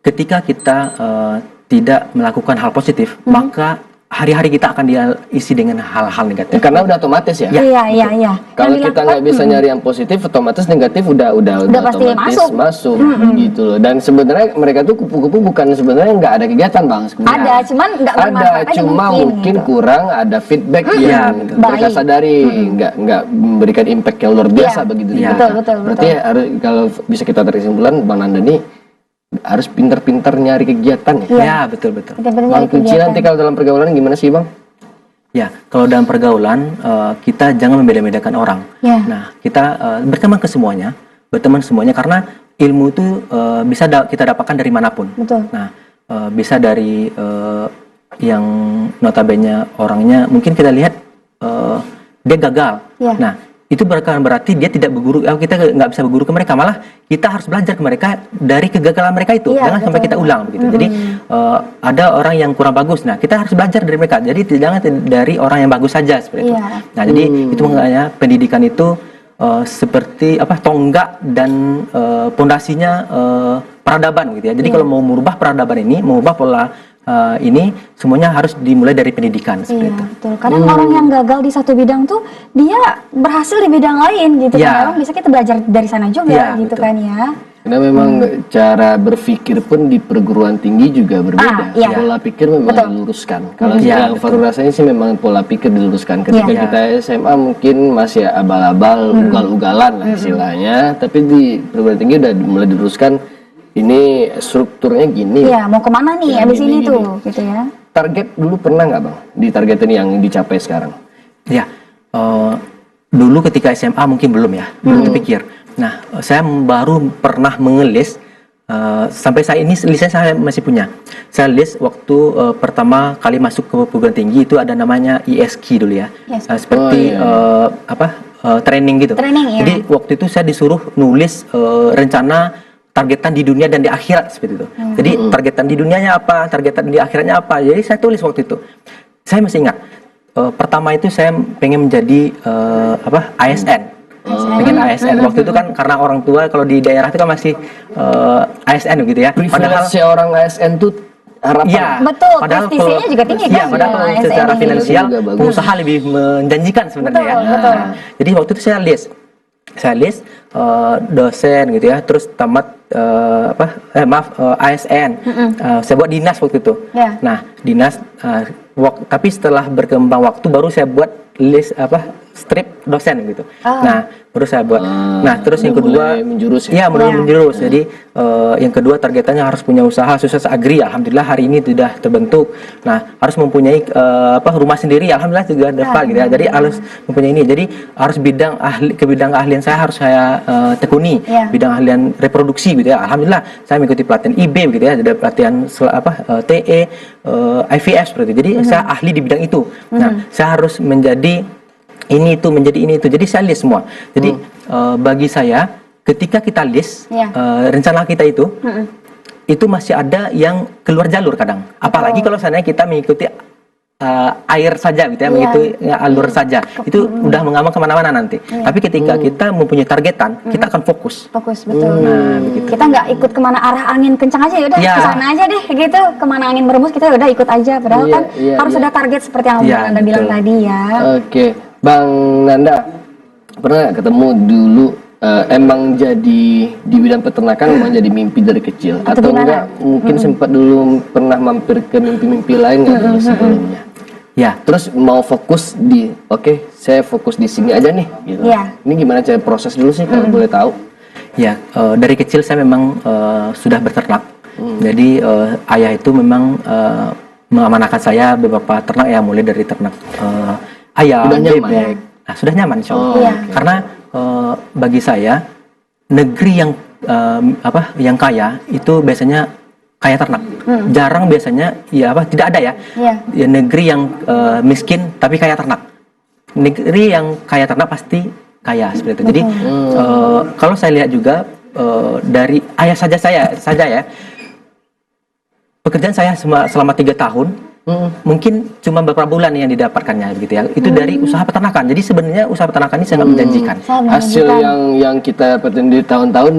ketika kita tidak melakukan hal positif, maka hari-hari kita akan diisi dengan hal-hal negatif. Karena udah otomatis ya. Iya. Kalau kita nggak bisa nyari yang positif, otomatis negatif udah pasti otomatis masuk gitu loh. Dan sebenarnya mereka tuh kupu-kupu bukan sebenarnya nggak ada kegiatan Bang. Ada, cuman nggak bermanfaat aja cuma mungkin gitu. kurang ada feedback yang mereka sadari, nggak memberikan impact yang luar biasa begitu. Betul. Berarti harus, kalau bisa kita tarik kesimpulan, Bang Nanda nih harus pintar-pintar nyari kegiatan ya. Ya, betul. Bang Kunci nanti kalau dalam pergaulan gimana sih Bang? Ya, kalau dalam pergaulan kita jangan membeda-bedakan orang. Nah, kita berteman ke semuanya, karena ilmu itu bisa kita dapatkan dari manapun. Nah, bisa dari yang notabene orangnya mungkin kita lihat dia gagal. Nah, itu bukan berarti dia tidak berguru, kita nggak bisa berguru ke mereka, malah kita harus belajar ke mereka dari kegagalan mereka itu, jangan sampai kita ulang begitu. Jadi ada orang yang kurang bagus, nah kita harus belajar dari mereka, jadi jangan dari orang yang bagus saja seperti itu. Nah, jadi itu makanya pendidikan itu seperti tonggak dan pondasinya peradaban gitu ya. Jadi kalau mau merubah peradaban ini, mengubah pola ini semuanya harus dimulai dari pendidikan seperti itu. Betul. Kadang orang yang gagal di satu bidang tuh dia berhasil di bidang lain gitu kan. Bisa kita belajar dari sana juga gitu kan ya. Karena memang cara berpikir pun di perguruan tinggi juga berbeda. Pola pikir memang diluruskan. Kalau yang Faru rasanya sih memang pola pikir diluruskan. Ketika kita SMA mungkin masih abal-abal, ugal-ugalan lah istilahnya, tapi di perguruan tinggi udah mulai diluruskan. Ini strukturnya gini. Mau kemana nih abis ini tuh, gitu ya. Target dulu pernah nggak Bang? Ditargetin yang dicapai sekarang? Ya, dulu ketika SMA mungkin belum ya, belum terpikir. Nah, saya baru pernah mengelis, sampai saat ini lisensi saya masih punya. Saya list waktu pertama kali masuk ke perguruan tinggi itu ada namanya ISK dulu ya. Seperti training gitu. Jadi waktu itu saya disuruh nulis rencana targetan di dunia dan di akhirat seperti itu. Jadi targetan di dunianya apa, targetan di akhiratnya apa. Jadi saya tulis waktu itu. Saya masih ingat. Pertama itu saya pengen menjadi ASN. Pengen ASN. Waktu itu kan karena orang tua kalau di daerah itu kan masih ASN gitu ya. Padahal seorang ASN tuh harapan. Betul, prestisinya juga tinggi kan. Padahal kalau secara finansial pengusaha lebih menjanjikan sebenarnya ya. Jadi waktu itu saya list dosen gitu ya, terus tamat ASN. Saya buat dinas waktu itu. Nah, dinas tapi setelah berkembang waktu baru saya buat list strip dosen gitu. Nah, baru saya buat. Nah, terus yang kedua menjurus mulai menjurus. Jadi yang kedua targetannya harus punya usaha sukses agri. Alhamdulillah hari ini sudah terbentuk. Nah, harus mempunyai rumah sendiri. Alhamdulillah juga dapat gitu ya. Jadi harus mempunyai ini. Jadi harus bidang keahlian saya harus saya tekuni. Bidang ahlian reproduksi gitu ya. Alhamdulillah saya mengikuti pelatihan IB gitu ya. Ada pelatihan TE, IVF seperti itu. Jadi saya ahli di bidang itu. Nah, saya harus menjadi ini itu. Jadi saya list semua. Jadi bagi saya ketika kita list rencana kita itu masih ada yang keluar jalur kadang. Apalagi kalau seandainya kita mengikuti air saja gitu ya, mengikuti alur saja. Itu udah mengambang kemana-mana nanti. Tapi ketika kita mempunyai targetan, kita akan fokus. Betul. Nah, begitu. Kita nggak ikut kemana arah angin kencang aja, yaudah kesana aja deh gitu. Kemana angin berembus kita udah ikut aja. Padahal kan harus ada target seperti yang Anda bilang tadi ya. Oke. Bang Nanda, pernah gak ketemu dulu emang jadi di bidang peternakan memang jadi mimpi dari kecil? Atau enggak mungkin sempat dulu pernah mampir ke mimpi-mimpi lain nggak dulu sebelumnya? Ya. Terus mau fokus di, saya fokus di sini aja nih gitu. Ini gimana cara proses dulu sih kalau boleh tahu? Ya, dari kecil saya memang sudah berternak. Jadi ayah itu memang mengamanahkan saya beberapa ternak ya, mulai dari ternak ayam, bebek. Nah, sudah nyaman insya Allah. Karena bagi saya negeri yang kaya itu biasanya kaya ternak. Jarang biasanya tidak ada ya. Ya negeri yang miskin tapi kaya ternak. Negeri yang kaya ternak pasti kaya seperti itu. Jadi kalau saya lihat juga dari ayah saja ya. Pekerjaan saya selama 3 tahun, mungkin cuma beberapa bulan yang didapatkannya gitu ya. Itu dari usaha peternakan. Jadi sebenarnya usaha peternakan ini sangat menjanjikan. Hasil yang kita dapetin di tahun-tahun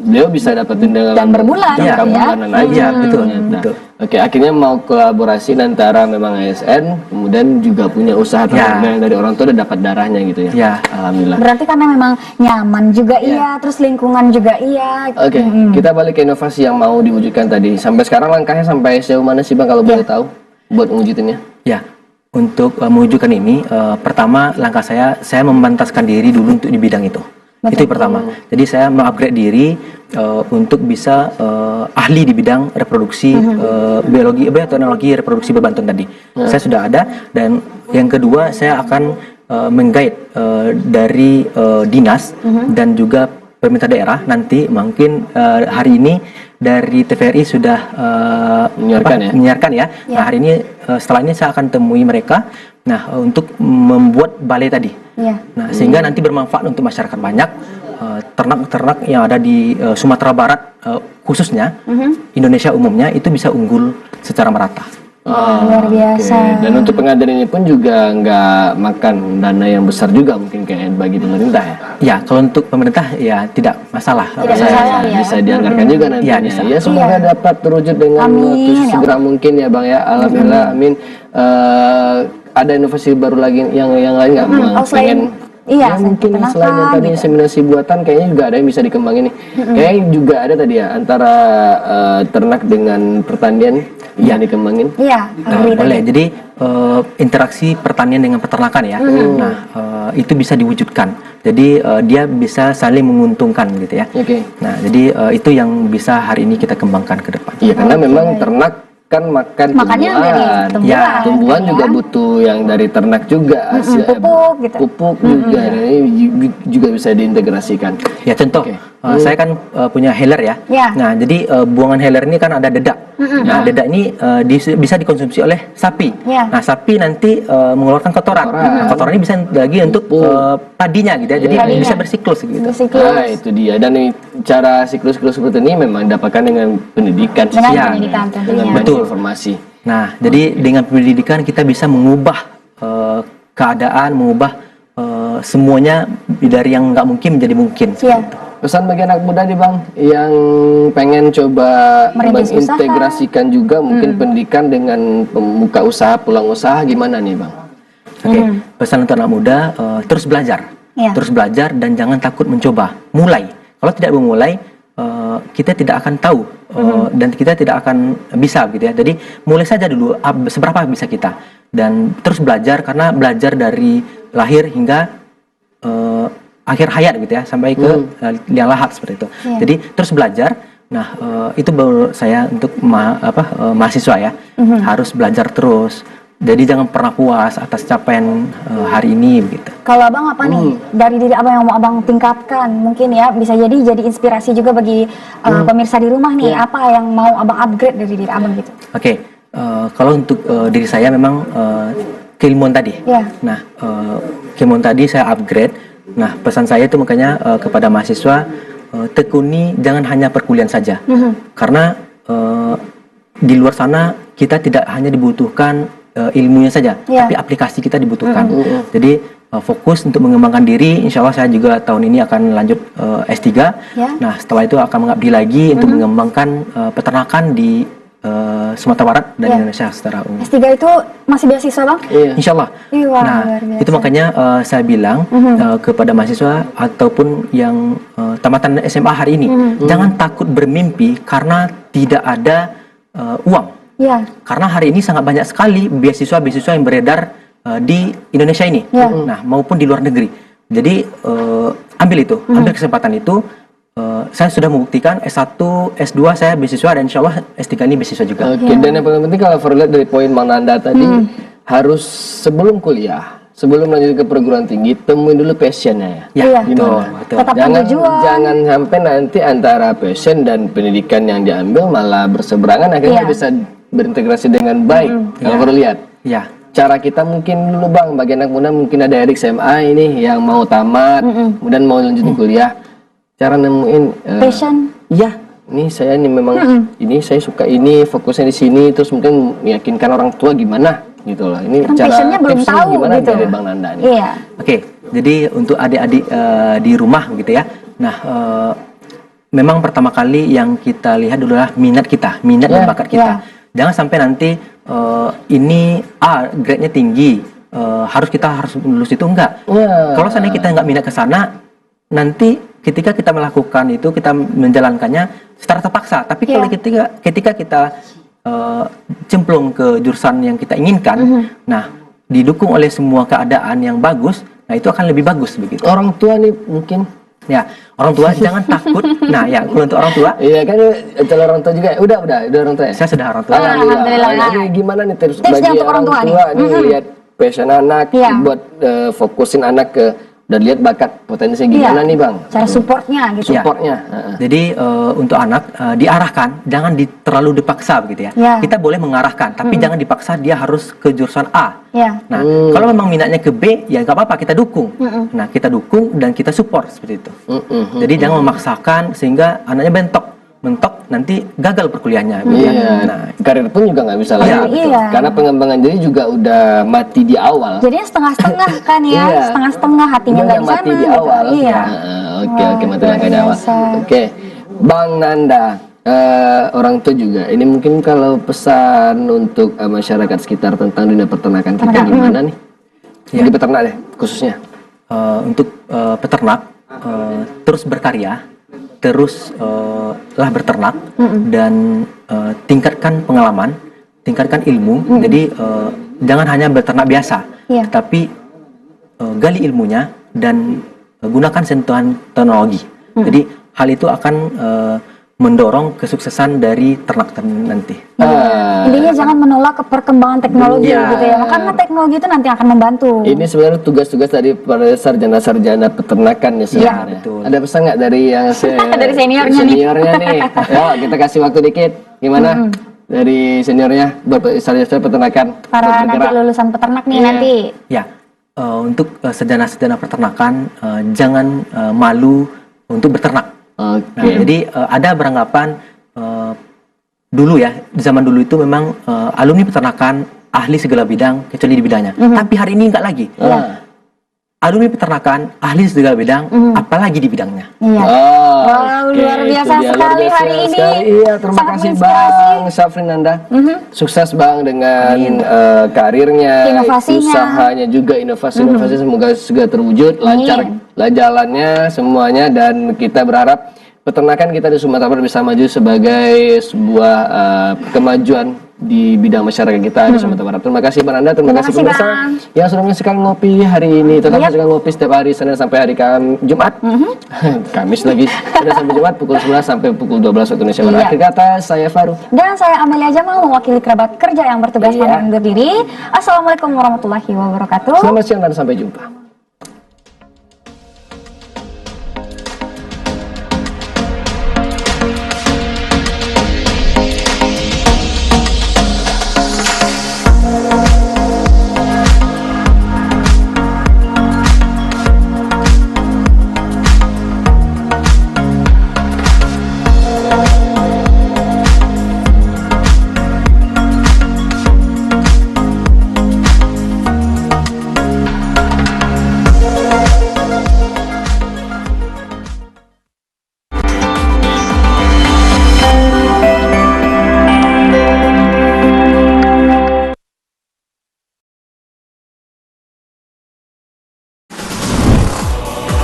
beliau bisa dapetin dengan Dan berbulan, jangka ya. bulanan aja. Iya, betul, Nah, betul. Oke, akhirnya mau kolaborasi antara memang ASN, kemudian juga punya usaha ternak dari orang tua udah dapat darahnya gitu ya. Ya. Alhamdulillah. Berarti karena memang nyaman juga iya, terus lingkungan juga iya. Oke, kita balik ke inovasi yang mau diwujudkan tadi. Sampai sekarang langkahnya sampai sejauh mana sih Bang kalau boleh tahu buat mewujudinnya? Ya, untuk mewujudkan ini, pertama langkah saya memantaskan diri dulu untuk di bidang itu. Itu yang pertama. Jadi saya mengupgrade diri untuk bisa ahli di bidang reproduksi teknologi reproduksi bebantuan tadi. Saya sudah ada, dan yang kedua saya akan mengguide dari dinas dan juga pemerintah daerah. Nanti mungkin hari ini dari TVRI sudah menyiarkan ya. Nah, hari ini setelah ini saya akan temui mereka. Nah, untuk membuat balai tadi. Nah, sehingga nanti bermanfaat untuk masyarakat banyak. Ternak-ternak yang ada di Sumatera Barat khususnya, Indonesia umumnya itu bisa unggul secara merata. Luar biasa. Oke. Dan untuk pengadaan ini pun juga nggak makan dana yang besar juga mungkin kayak bagi pemerintah ya? Ya, kalau untuk pemerintah ya tidak masalah. Bisa dianggarkan juga nantinya. Ya, semoga dapat terwujud dengan waktu segera mungkin ya Bang ya. Alhamdulillah, amin. Ada inovasi baru lagi yang lain nggak? Pengen Iya, mungkin selain yang tadi inseminasi buatan kayaknya juga ada yang bisa dikembangin nih. Kayaknya juga ada tadi ya antara ternak dengan pertanian yang dikembangin. Iya, boleh. Jadi interaksi pertanian dengan peternakan ya. Nah, itu bisa diwujudkan. Jadi dia bisa saling menguntungkan gitu ya. Nah, jadi itu yang bisa hari ini kita kembangkan ke depan. Iya, karena memang ternak kan makan tumbuhan juga butuh yang dari ternak juga, hasil pupuk juga, dan ini juga bisa diintegrasikan. Ya, contoh saya kan punya healer ya. Nah, jadi buangan healer ini kan ada dedak. Nah, dedak ini bisa dikonsumsi oleh sapi. Nah, sapi nanti mengeluarkan kotoran. Nah, kotoran ini bisa lagi untuk padinya gitu ya. Jadi bisa bersiklus gitu. Nah, itu dia. Dan cara siklus seperti ini memang didapatkan dengan pendidikan. Dengan banyak informasi. Nah, jadi dengan pendidikan kita bisa mengubah keadaan, mengubah semuanya dari yang nggak mungkin menjadi mungkin. Pesan bagi anak muda nih Bang, yang pengen coba mengintegrasikan juga mungkin pendidikan dengan pembuka usaha, peluang usaha, gimana nih Bang? Oke, pesan untuk anak muda, terus belajar. Terus belajar dan jangan takut mencoba. Mulai. Kalau tidak memulai, kita tidak akan tahu dan kita tidak akan bisa gitu ya. Jadi mulai saja dulu seberapa bisa kita, dan terus belajar, karena belajar dari lahir hingga akhir hayat gitu ya, sampai ke liang lahat seperti itu. Jadi terus belajar. Nah, itu baru saya untuk mahasiswa ya, harus belajar terus. Jadi jangan pernah puas atas capaian hari ini begitu. Kalau Abang apa nih dari diri Abang yang mau Abang tingkatkan, mungkin ya bisa jadi inspirasi juga bagi pemirsa di rumah nih, apa yang mau Abang upgrade dari diri Abang gitu? Oke, kalau untuk diri saya memang keilmuan tadi. Nah, keilmuan tadi saya upgrade. Nah, pesan saya itu makanya kepada mahasiswa, tekuni jangan hanya perkuliahan saja, karena di luar sana kita tidak hanya dibutuhkan ilmunya saja, tapi aplikasi kita dibutuhkan. Jadi fokus untuk mengembangkan diri. Insya Allah saya juga tahun ini akan lanjut S3. Nah, setelah itu akan mengabdi lagi untuk mengembangkan peternakan di Sumatera Barat dan Indonesia secara umum. S3 itu masih beasiswa Bang? Insya Allah. Nah, itu makanya saya bilang kepada mahasiswa ataupun yang tamatan SMA hari ini, jangan takut bermimpi karena tidak ada uang. Karena hari ini sangat banyak sekali beasiswa-beasiswa yang beredar di Indonesia ini, nah maupun di luar negeri. Jadi ambil itu, ambil kesempatan itu. Saya sudah membuktikan S1, S2 saya beasiswa, dan insya Allah S3 ini beasiswa juga. Oke, dan yang paling penting kalau lihat dari poin Mang Nanda tadi, harus sebelum kuliah, sebelum lanjut ke perguruan tinggi, temuin dulu passionnya ya. Betul. Jangan sampai nanti antara passion dan pendidikan yang diambil malah berseberangan, akhirnya bisa berintegrasi dengan baik. Kalau perlu lihat. Cara kita mungkin dulu Bang, bagi anak muda mungkin ada adik SMA ini yang mau tamat, kemudian mau lanjut kuliah. cara nemuin Passion. iya, ini saya ini memang ini saya suka ini, fokusnya di sini, terus mungkin meyakinkan orang tua gimana gitu loh. Ini Kan passionnya belum tipsnya tahu gimana gitu. dari Bang Nanda nih. Iya. Oke, jadi untuk adik-adik di rumah gitu ya. Nah, memang pertama kali yang kita lihat dulu adalah minat kita, minat dan bakat kita. Jangan sampai nanti ini grade-nya tinggi, harus lulus itu enggak. Kalau seandainya kita nggak minat ke sana, nanti ketika kita melakukan itu, kita menjalankannya secara terpaksa. Tapi kalau ketika kita cemplung ke jurusan yang kita inginkan, nah didukung oleh semua keadaan yang bagus, nah itu akan lebih bagus begitu. Orang tua nih mungkin ya, orang tua jangan takut. Nah ya, kalau untuk orang tua, iya kan, kalau orang tua juga udah orang tua ya. saya sudah orang tua. Alhamdulillah. Jadi gimana nih tips Tipsnya bagi untuk orang tua nih? nih lihat passion anak, Iya. buat fokusin anak ke, dan lihat bakat potensinya gimana nih Bang? Cara supportnya gitu. Ya. Supportnya. Jadi untuk anak diarahkan, jangan terlalu dipaksa begitu ya. Ya. Kita boleh mengarahkan, tapi jangan dipaksa dia harus ke jurusan A. Ya. Nah, kalau memang minatnya ke B, ya nggak apa-apa, kita dukung. Nah, kita dukung dan kita support seperti itu. Jadi jangan memaksakan sehingga anaknya mentok nanti gagal perkuliahannya. gitu ya. Iya. Nah, Karir pun juga nggak bisa lagi. Iya, betul. Karena pengembangan diri juga udah mati di awal. Jadinya setengah-setengah kan ya, Iya. setengah-setengah hatinya nggak Udah di sana. mati di gitu. awal. Iya. Oke, mati luar di awal. biasa. Oke, Bang Nanda, orang tua juga. Ini mungkin kalau pesan untuk masyarakat sekitar tentang dunia peternakan kita gimana nih? Jadi peternak deh khususnya. untuk peternak terus berkarya, terus lah berternak dan tingkatkan pengalaman, tingkatkan ilmu. Jadi jangan hanya beternak biasa, tapi gali ilmunya dan gunakan sentuhan teknologi. Jadi hal itu akan mendorong kesuksesan dari ternak nanti. Intinya jangan menolak ke perkembangan teknologi Iya. gitu ya, karena teknologi itu nanti akan membantu. Ini sebenarnya tugas-tugas dari para sarjana-sarjana peternakan ya sebenarnya. betul. Ada pesan nggak dari yang Dari seniornya nih. seniornya nih? Yo, kita kasih waktu dikit. Gimana? Dari seniornya buat sarjana peternakan. Para buat nanti bergerak. lulusan peternak nih Iya. nanti. Ya, untuk sarjana-sarjana peternakan jangan malu untuk beternak. Oke. Nah, jadi ada beranggapan dulu ya, di zaman dulu itu memang alumni peternakan ahli segala bidang kecuali di bidangnya. Tapi hari ini enggak lagi. Alumni peternakan ahli segala bidang, apalagi di bidangnya. Iya. Wow, luar biasa sekali hari ini. Iya, terima Sangat kasih menginspirasi. Bang Syafrin Nanda. Sukses Bang dengan karirnya, Inovasinya. usahanya juga, inovasi-inovasi semoga segera terwujud, lancar jalannya semuanya, dan kita berharap peternakan kita di Sumatera Barat bisa maju sebagai sebuah kemajuan di bidang masyarakat kita di Sumatera Barat. Terima kasih Bang Nanda, terima kasih pemirsa Bang. yang sudah menyaksikan ngopi hari ini. Tetap menyaksikan ngopi setiap hari Senin sampai hari Jumat. Kamis lagi. Senin sampai Jumat pukul 11 sampai pukul 12 waktu Indonesia Barat. Akhir kata saya Faru. Dan saya Amelia Jamal mewakili kerabat kerja yang bertugas pamit undur diri. Assalamualaikum warahmatullahi wabarakatuh. Selamat siang dan sampai jumpa.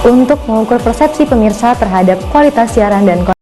Untuk mengukur persepsi pemirsa terhadap kualitas siaran dan